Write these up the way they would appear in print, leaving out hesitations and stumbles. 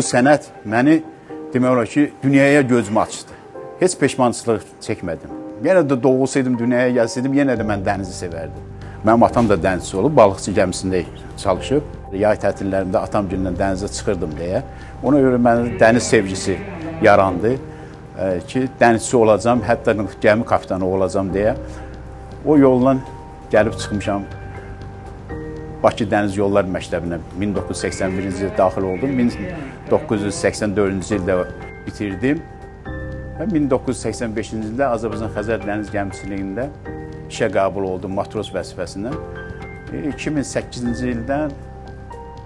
bu sənət məni demək olar ki, dünyaya gözümü açdı. Heç peşmançılıq çəkmədim. Yenə də doğulsaydım, dünyaya gəlsəydim, yenə də mən dənizi sevərdim. Mənim atam da dənizçi olub, balıqçı gəmisində çalışıb. Yay tətillərimdə atam gündən dənizə çıxırdım deyə. Ona görə məndə dəniz sevgisi yarandı ki, dənizçi olacam, hətta gəmi kapitanı olacam deyə. O yolla gəlib çıxmışam Bakı Dəniz Yolları Məktəbinə 1981-ci ildə daxil oldum. 1984-cü ildə bitirdim. Və 1985-ci ildə Azərbaycan Xəzər Dəniz Gəmiçiliyində işə qəbul oldum matros vəzifəsindən. 2008-ci ildən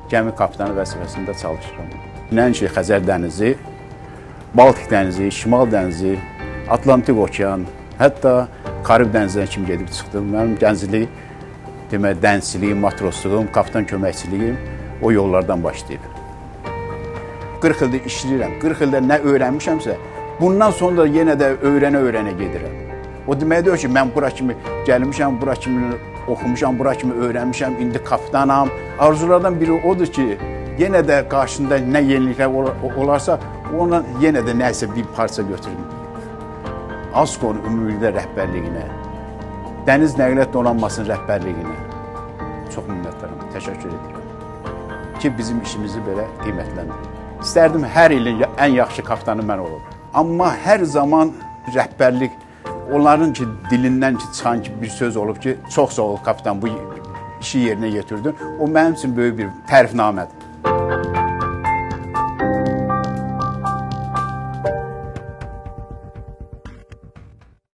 gəmi kapitanı vəzifəsində çalışıram. Nəinki Xəzər dənizi, Baltik dənizi, Şimal dənizi, Atlantik okean, hətta Karib dənizinə kimi gedib çıxdım. Mənim gənclik, demək, dənizçiliyim, matrosluğum, kapitan köməkçiliyim o yollardan başlayıb. 40 ildir işləyirəm, 40 ildə nə öyrənmişəmsə, bundan sonra yenə də öyrənə-öyrənə gedirəm. O demək deyir ki, mən bura kimi gəlmişəm, bura kimi oxumuşam, bura kimi öyrənmişəm, indi kapitanam. Arzulardan biri odur ki, yenə də qarşında nə yeniliklər olarsa, ona yenə də nəsə bir parça götürüm. ASKO'nun ümumilikdə rəhbərliyinə, Dəniz Nəqliyyat Donanmasının rəhbərliyinə çox minnətdaram, təşəkkür edirəm ki, bizim işimizi belə qiymətləndirir. İstərdim hər ilin ən yaxşı kapitanı mən olum. Amma hər zaman rəhbərlik, onların ki, dilindən ki, çıxan ki, bir söz olub ki, çox sağ ol kapitan, bu işi yerinə yetirdin. O mənim üçün böyük bir tərifnamədir.